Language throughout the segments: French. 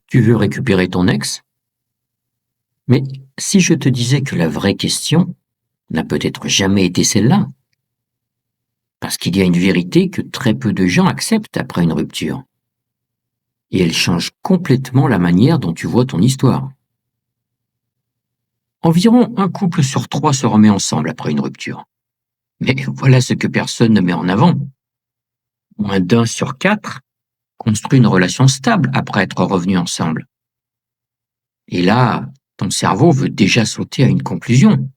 Tu veux récupérer ton ex? Mais si je te disais que la vraie question n'a peut-être jamais été celle-là, parce qu'il y a une vérité que très peu de gens acceptent après une rupture, et elle change complètement la manière dont tu vois ton histoire. Environ un couple sur trois se remet ensemble après une rupture. Mais voilà ce que personne ne met en avant. Moins d'un sur quatre construit une relation stable après être revenu ensemble. Et là, ton cerveau veut déjà sauter à une conclusion.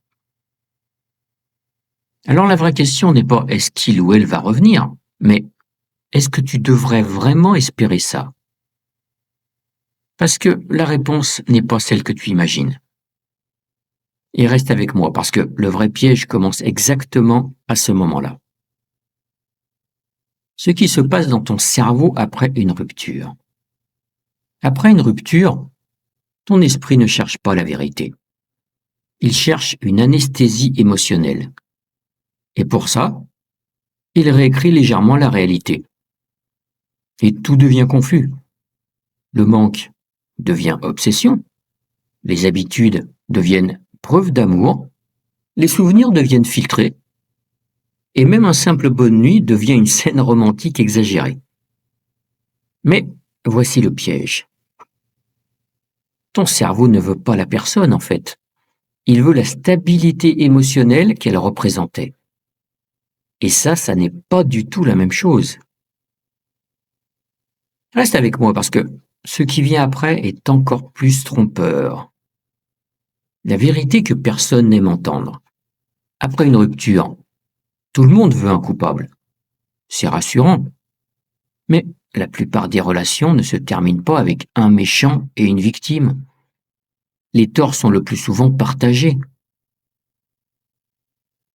Alors la vraie question n'est pas est-ce qu'il ou elle va revenir, mais est-ce que tu devrais vraiment espérer ça? Parce que la réponse n'est pas celle que tu imagines. Et reste avec moi parce que le vrai piège commence exactement à ce moment-là. Ce qui se passe dans ton cerveau après une rupture. Après une rupture, ton esprit ne cherche pas la vérité. Il cherche une anesthésie émotionnelle. Et pour ça, il réécrit légèrement la réalité. Et tout devient confus. Le manque devient obsession. Les habitudes deviennent preuve d'amour. Les souvenirs deviennent filtrés. Et même un simple bonne nuit devient une scène romantique exagérée. Mais voici le piège. Ton cerveau ne veut pas la personne en fait. Il veut la stabilité émotionnelle qu'elle représentait. Et ça n'est pas du tout la même chose. Reste avec moi parce que ce qui vient après est encore plus trompeur. La vérité que personne n'aime entendre. Après une rupture, tout le monde veut un coupable. C'est rassurant. Mais la plupart des relations ne se terminent pas avec un méchant et une victime. Les torts sont le plus souvent partagés.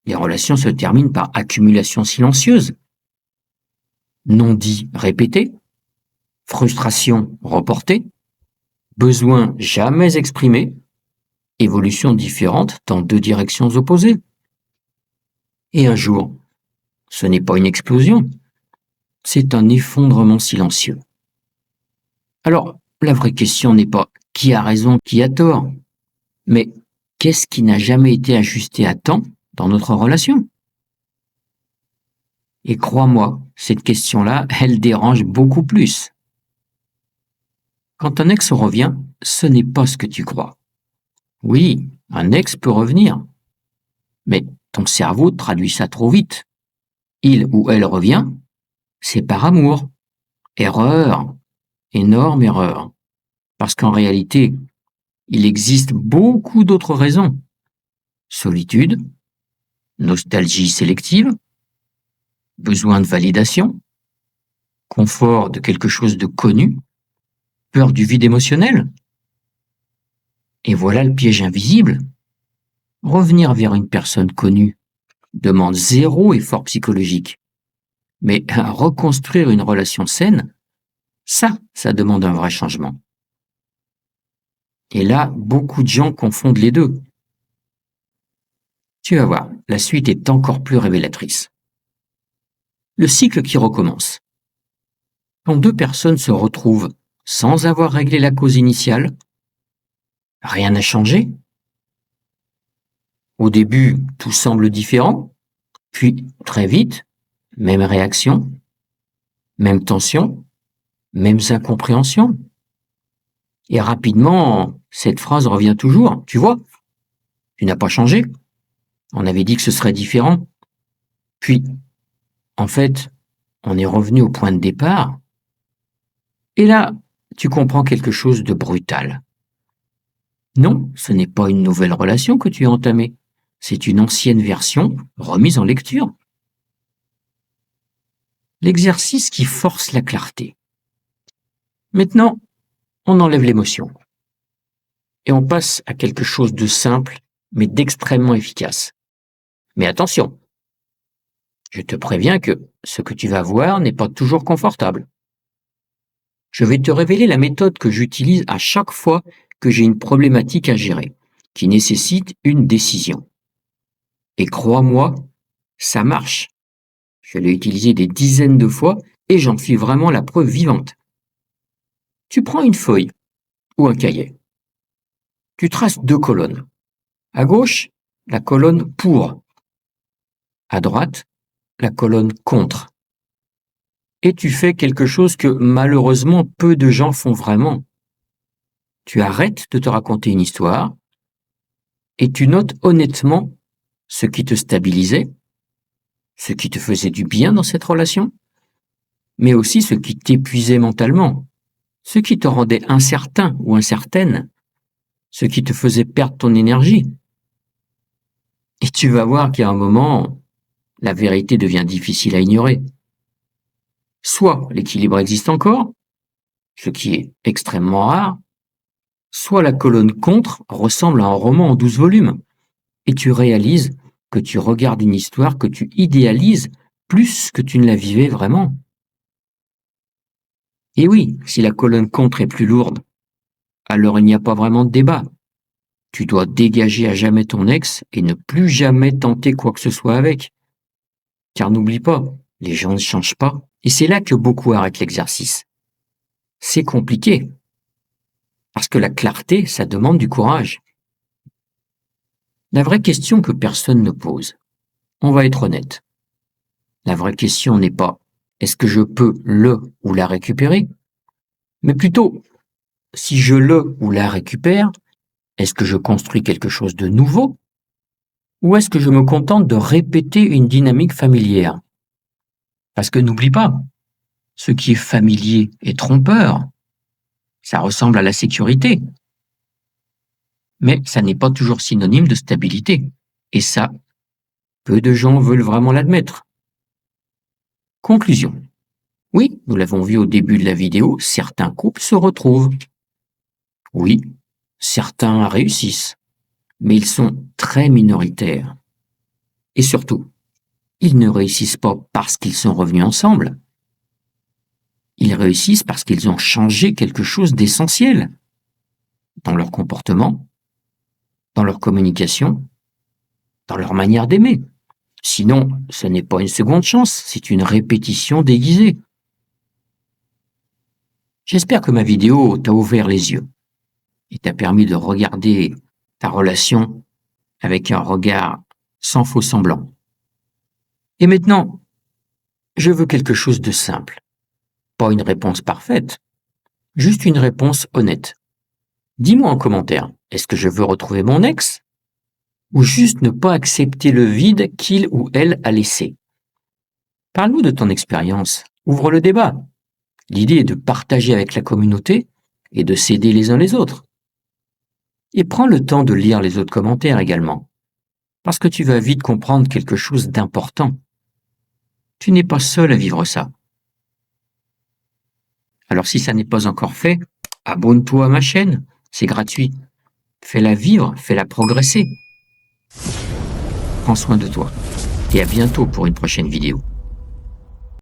Les relations se terminent par accumulation silencieuse. Non-dit répété, frustration reportée, besoin jamais exprimé, évolution différente dans deux directions opposées. Et un jour, ce n'est pas une explosion, c'est un effondrement silencieux. Alors, la vraie question n'est pas qui a raison, qui a tort, mais qu'est-ce qui n'a jamais été ajusté à temps dans notre relation? Et crois-moi, cette question-là, elle dérange beaucoup plus. Quand un ex revient, ce n'est pas ce que tu crois. Oui, un ex peut revenir, mais ton cerveau traduit ça trop vite. Il ou elle revient, c'est par amour. Erreur, énorme erreur. Parce qu'en réalité, il existe beaucoup d'autres raisons. Solitude, nostalgie sélective, besoin de validation, confort de quelque chose de connu, peur du vide émotionnel. Et voilà le piège invisible. Revenir vers une personne connue demande zéro effort psychologique. Mais reconstruire une relation saine, ça demande un vrai changement. Et là, beaucoup de gens confondent les deux. Tu vas voir, la suite est encore plus révélatrice. Le cycle qui recommence. Quand deux personnes se retrouvent sans avoir réglé la cause initiale, rien n'a changé. Au début, tout semble différent, puis très vite, même réaction, même tension, mêmes incompréhensions. Et rapidement, cette phrase revient toujours. Tu vois, tu n'as pas changé. On avait dit que ce serait différent. Puis, en fait, on est revenu au point de départ. Et là, tu comprends quelque chose de brutal. Non, ce n'est pas une nouvelle relation que tu as entamée. C'est une ancienne version remise en lecture. L'exercice qui force la clarté. Maintenant, on enlève l'émotion. Et on passe à quelque chose de simple, mais d'extrêmement efficace. Mais attention, je te préviens que ce que tu vas voir n'est pas toujours confortable. Je vais te révéler la méthode que j'utilise à chaque fois que j'ai une problématique à gérer, qui nécessite une décision. Et crois-moi, ça marche. Je l'ai utilisé des dizaines de fois et j'en suis vraiment la preuve vivante. Tu prends une feuille ou un cahier. Tu traces 2 colonnes. À gauche, la colonne pour. À droite, la colonne contre. Et tu fais quelque chose que malheureusement peu de gens font vraiment. Tu arrêtes de te raconter une histoire et tu notes honnêtement ce qui te stabilisait, ce qui te faisait du bien dans cette relation, mais aussi ce qui t'épuisait mentalement, ce qui te rendait incertain ou incertaine, ce qui te faisait perdre ton énergie. Et tu vas voir qu'à un moment, la vérité devient difficile à ignorer. Soit l'équilibre existe encore, ce qui est extrêmement rare, soit la colonne contre ressemble à un roman en 12 volumes, et tu réalises que tu regardes une histoire que tu idéalises plus que tu ne la vivais vraiment. Et oui, si la colonne contre est plus lourde, alors il n'y a pas vraiment de débat. Tu dois dégager à jamais ton ex et ne plus jamais tenter quoi que ce soit avec. Car n'oublie pas, les gens ne changent pas. Et c'est là que beaucoup arrêtent l'exercice. C'est compliqué. Parce que la clarté, ça demande du courage. La vraie question que personne ne pose, on va être honnête. La vraie question n'est pas est-ce que je peux le ou la récupérer, mais plutôt si je le ou la récupère, est-ce que je construis quelque chose de nouveau ou est-ce que je me contente de répéter une dynamique familière? Parce que n'oublie pas, ce qui est familier est trompeur. Ça ressemble à la sécurité. Mais ça n'est pas toujours synonyme de stabilité. Et ça, peu de gens veulent vraiment l'admettre. Conclusion. Oui, nous l'avons vu au début de la vidéo, certains couples se retrouvent. Oui, certains réussissent. Mais ils sont très minoritaires. Et surtout, ils ne réussissent pas parce qu'ils sont revenus ensemble. Ils réussissent parce qu'ils ont changé quelque chose d'essentiel dans leur comportement, dans leur communication, dans leur manière d'aimer. Sinon, ce n'est pas une seconde chance, c'est une répétition déguisée. J'espère que ma vidéo t'a ouvert les yeux et t'a permis de regarder ta relation avec un regard sans faux semblant. Et maintenant, je veux quelque chose de simple. Pas une réponse parfaite, juste une réponse honnête. Dis-moi en commentaire, est-ce que je veux retrouver mon ex? Ou juste ne pas accepter le vide qu'il ou elle a laissé? Parle-nous de ton expérience, ouvre le débat. L'idée est de partager avec la communauté et de s'aider les uns les autres. Et prends le temps de lire les autres commentaires également, parce que tu vas vite comprendre quelque chose d'important. Tu n'es pas seul à vivre ça. Alors si ça n'est pas encore fait, abonne-toi à ma chaîne, c'est gratuit. Fais-la vivre, fais-la progresser. Prends soin de toi et à bientôt pour une prochaine vidéo.